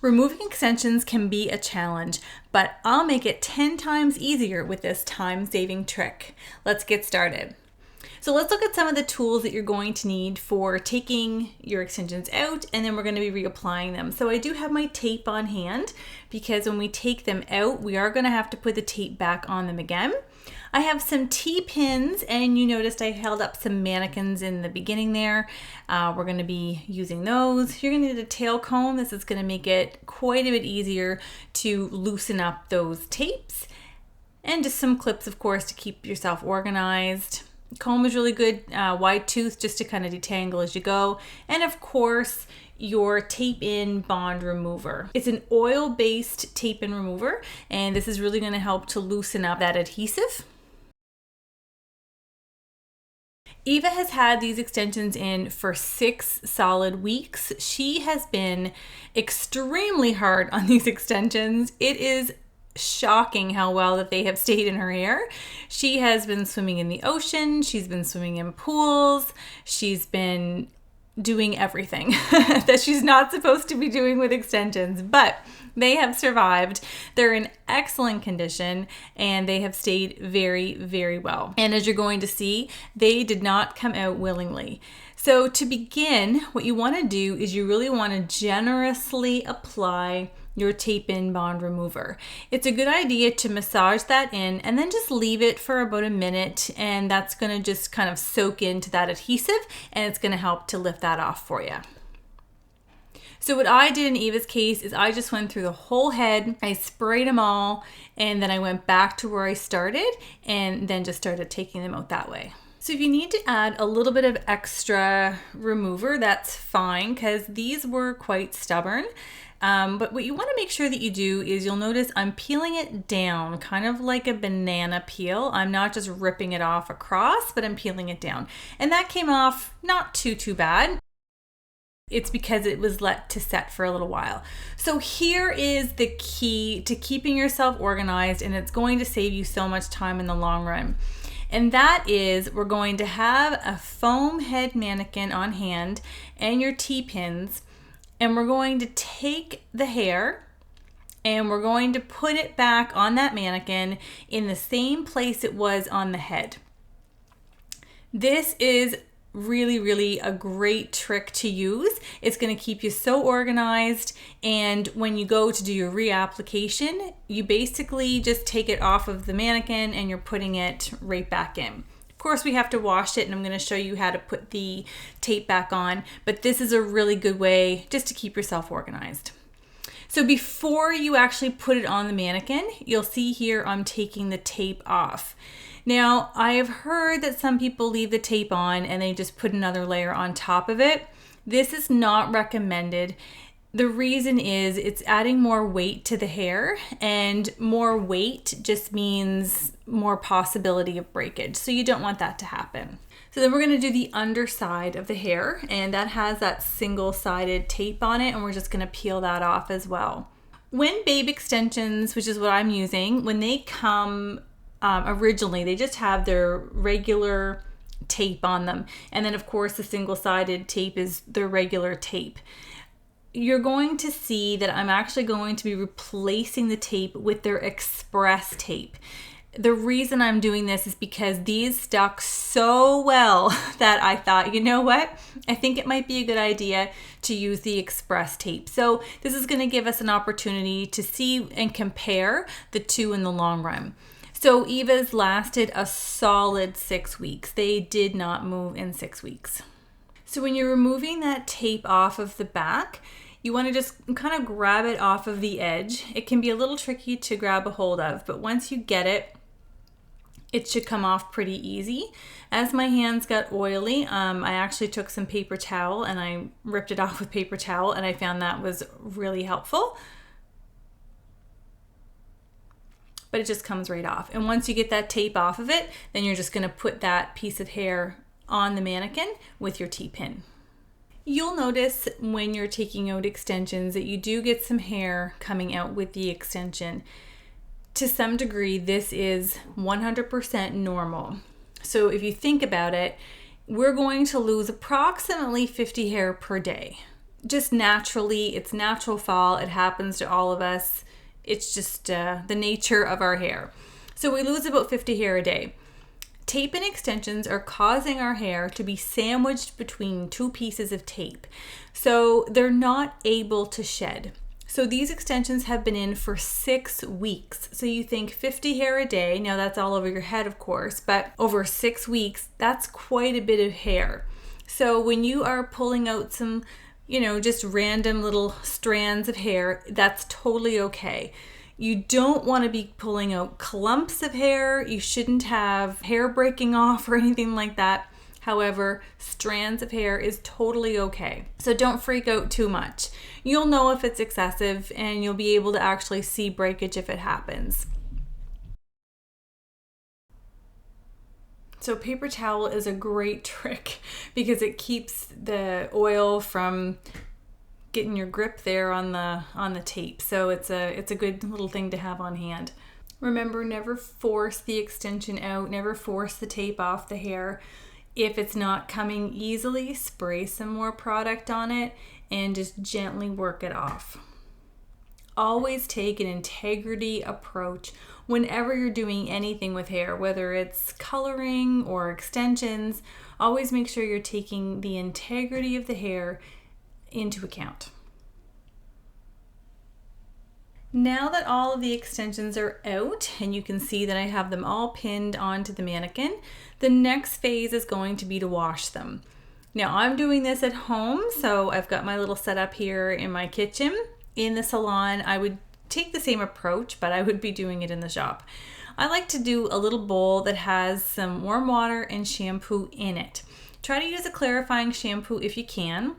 Removing extensions can be a challenge, but I'll make it 10 times easier with this time-saving trick. Let's get started. So let's look at some of the tools that you're going to need for taking your extensions out, and then we're going to be reapplying them. So I do have my tape on hand because when we take them out, we are going to have to put the tape back on them again. I have some T-pins, and you noticed I held up some mannequins in the beginning there. We're going to be using those. You're going to need a tail comb. This is going to make it quite a bit easier to loosen up those tapes. And just some clips, of course, to keep yourself organized. Comb is really good, wide tooth, just to kind of detangle as you go. And of course, your tape-in bond remover. It's an oil-based tape-in remover, and this is really going to help to loosen up that adhesive. Eva has had these extensions in for 6 solid weeks. She has been extremely hard on these extensions. It is shocking how well that they have stayed in her hair. She has been swimming in the ocean. She's been swimming in pools. She's been doing everything that she's not supposed to be doing with extensions, but they have survived. They're in excellent condition and they have stayed very, very well. And as you're going to see, they did not come out willingly. So to begin, what you want to do is you really want to generously apply your tape-in bond remover. It's a good idea to massage that in and then just leave it for about a minute, and that's going to just kind of soak into that adhesive, and it's going to help to lift that off for you. So what I did in Eva's case is I just went through the whole head, I sprayed them all, and then I went back to where I started and then just started taking them out that way. So if you need to add a little bit of extra remover, that's fine, because these were quite stubborn. But what you want to make sure that you do is you'll notice I'm peeling it down, kind of like a banana peel. I'm not just ripping it off across, but I'm peeling it down. And that came off not too bad. It's because it was let to set for a little while. So here is the key to keeping yourself organized, and it's going to save you so much time in the long run. And that is, we're going to have a foam head mannequin on hand and your T-pins, and we're going to take the hair and we're going to put it back on that mannequin in the same place it was on the head. This is really a great trick to use. It's going to keep you so organized, and when you go to do your reapplication, you basically just take it off of the mannequin and you're putting it right back in. Of course, we have to wash it, and I'm going to show you how to put the tape back on, but this is a really good way just to keep yourself organized. So before you actually put it on the mannequin, you'll see here I'm taking the tape off. Now, I have heard that some people leave the tape on and they just put another layer on top of it. This is not recommended. The reason is it's adding more weight to the hair, and more weight just means more possibility of breakage. So you don't want that to happen. So then we're going to do the underside of the hair, and that has that single-sided tape on it, and we're just going to peel that off as well. When babe extensions, which is what I'm using, when they come originally, they just have their regular tape on them. And then of course the single-sided tape is their regular tape. You're going to see that I'm actually going to be replacing the tape with their express tape. The reason I'm doing this is because these stuck so well that I thought, you know what? I think it might be a good idea to use the express tape. So this is going to give us an opportunity to see and compare the two in the long run. So Eva's lasted a solid 6 weeks. They did not move in 6 weeks. So when you're removing that tape off of the back, you want to just kind of grab it off of the edge. It can be a little tricky to grab a hold of, but once you get it, it should come off pretty easy. As my hands got oily, I actually took some paper towel and I ripped it off with paper towel, and I found that was really helpful. But it just comes right off. And once you get that tape off of it, then you're just going to put that piece of hair on the mannequin with your T-pin. You'll notice when you're taking out extensions that you do get some hair coming out with the extension. To some degree, this is 100% normal. So if you think about it, we're going to lose approximately 50 hair per day. just naturally, it's natural fall. It happens to all of us. It's just the nature of our hair. So we lose about 50 hair a day. Tape and extensions are causing our hair to be sandwiched between two pieces of tape. So they're not able to shed. So these extensions have been in for 6 weeks. So you think 50 hair a day, now that's all over your head, of course, but over 6 weeks, that's quite a bit of hair. So when you are pulling out some, just random little strands of hair, that's totally okay. You don't want to be pulling out clumps of hair. You shouldn't have hair breaking off or anything like that. However, strands of hair is totally okay. So don't freak out too much. You'll know if it's excessive and you'll be able to actually see breakage if it happens. So paper towel is a great trick because it keeps the oil from getting your grip there on the tape. So it's a good little thing to have on hand. Remember, never force the extension out, never force the tape off the hair. If it's not coming easily, spray some more product on it and just gently work it off. Always take an integrity approach whenever you're doing anything with hair, whether it's coloring or extensions. Always make sure you're taking the integrity of the hair into account. Now that all of the extensions are out and you can see that I have them all pinned onto the mannequin, the next phase is going to be to wash them. Now I'm doing this at home, so I've got my little setup here in my kitchen. In the salon, I would take the same approach, but I would be doing it in the shop. I like to do a little bowl that has some warm water and shampoo in it. Try to use a clarifying shampoo if you can.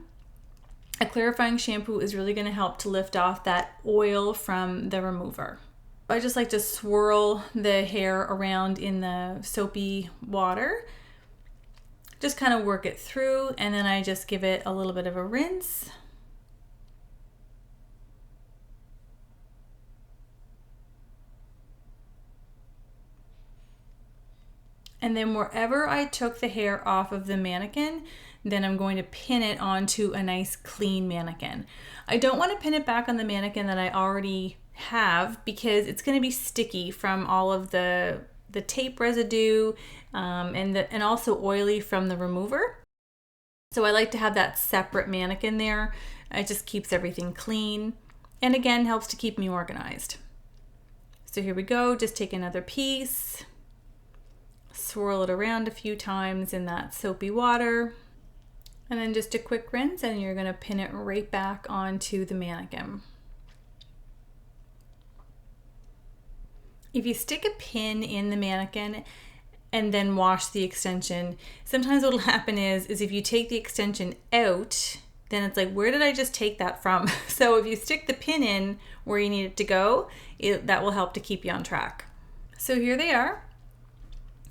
A clarifying shampoo is really going to help to lift off that oil from the remover. I just like to swirl the hair around in the soapy water. Just kind of work it through, and then I just give it a little bit of a rinse. And then wherever I took the hair off of the mannequin, then I'm going to pin it onto a nice clean mannequin. I don't want to pin it back on the mannequin that I already have because it's going to be sticky from all of the tape residue and also oily from the remover. So I like to have that separate mannequin there. It just keeps everything clean and again helps to keep me organized. So here we go, just take another piece, swirl it around a few times in that soapy water, and then just a quick rinse and you're going to pin it right back onto the mannequin. If you stick a pin in the mannequin and then wash the extension, sometimes what will happen is if you take the extension out, then it's like, where did I just take that from? So if you stick the pin in where you need it to go, that will help to keep you on track. So here they are.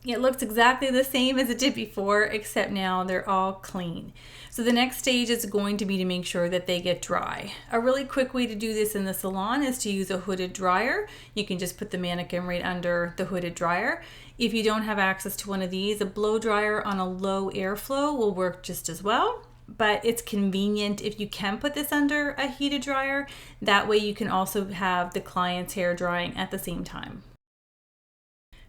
It looks exactly the same as it did before, except now they're all clean. So the next stage is going to be to make sure that they get dry. A really quick way to do this in the salon is to use a hooded dryer. You can just put the mannequin right under the hooded dryer. If you don't have access to one of these, a blow dryer on a low airflow will work just as well. But it's convenient if you can put this under a heated dryer. That way you can also have the client's hair drying at the same time.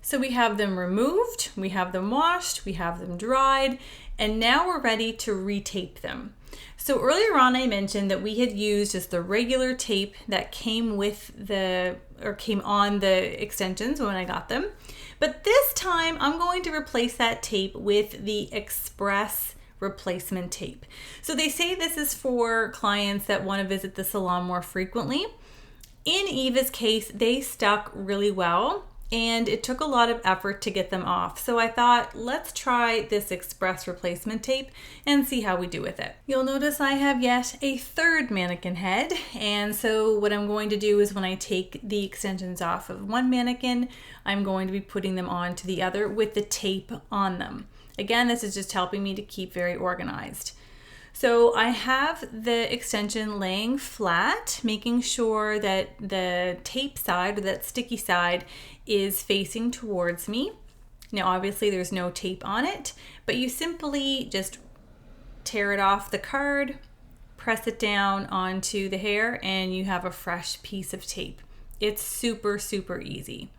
So we have them removed, we have them washed, we have them dried, and now we're ready to retape them. So earlier on I mentioned that we had used just the regular tape that came on the extensions when I got them. But this time I'm going to replace that tape with the Express replacement tape. So they say this is for clients that want to visit the salon more frequently. In Eva's case, they stuck really well, and it took a lot of effort to get them off. So I thought, let's try this Express replacement tape and see how we do with it. You'll notice I have yet a third mannequin head. And so what I'm going to do is when I take the extensions off of one mannequin, I'm going to be putting them onto the other with the tape on them. Again, this is just helping me to keep very organized. So I have the extension laying flat, making sure that the tape side or that sticky side is facing towards me. Now obviously there's no tape on it, but you simply just tear it off the card, press it down onto the hair, and you have a fresh piece of tape. It's super, super easy.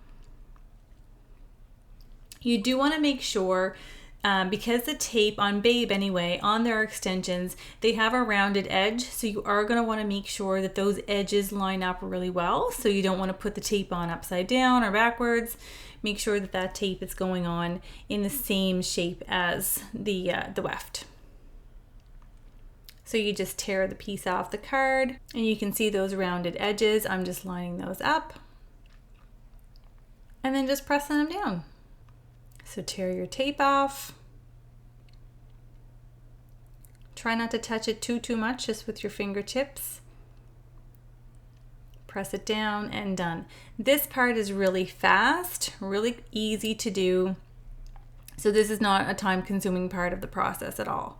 You do want to make sure, because the tape on Babe anyway, on their extensions, they have a rounded edge. So you are going to want to make sure that those edges line up really well. So you don't want to put the tape on upside down or backwards. Make sure that that tape is going on in the same shape as the weft. So you just tear the piece off the card, and you can see those rounded edges. I'm just lining those up and then just pressing them down. So tear your tape off. Try not to touch it too much, just with your fingertips. Press it down and done. This part is really fast, really easy to do. So this is not a time-consuming part of the process at all.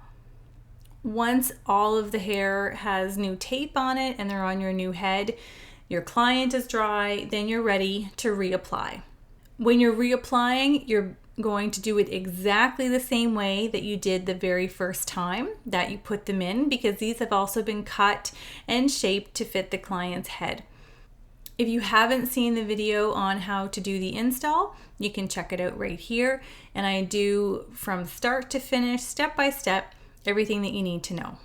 Once all of the hair has new tape on it and they're on your new head, your client is dry, then you're ready to reapply. When you're reapplying, you're going to do it exactly the same way that you did the very first time that you put them in, because these have also been cut and shaped to fit the client's head. If you haven't seen the video on how to do the install, you can check it out right here. And I do from start to finish, step by step, everything that you need to know.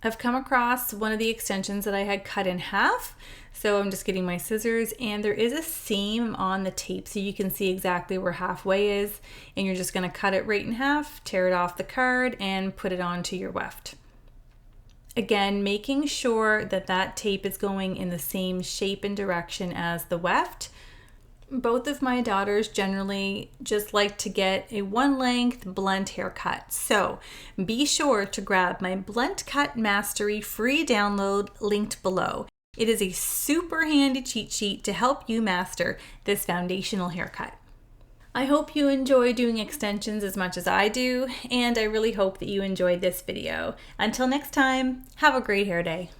I've come across one of the extensions that I had cut in half. So I'm just getting my scissors, and there is a seam on the tape so you can see exactly where halfway is, and you're just going to cut it right in half, tear it off the card, and put it onto your weft. Again, making sure that that tape is going in the same shape and direction as the weft. Both of my daughters generally just like to get a one length blunt haircut. So be sure to grab my Blunt Cut Mastery free download linked below. It is a super handy cheat sheet to help you master this foundational haircut. I hope you enjoy doing extensions as much as I do, and I really hope that you enjoyed this video. Until next time, have a great hair day.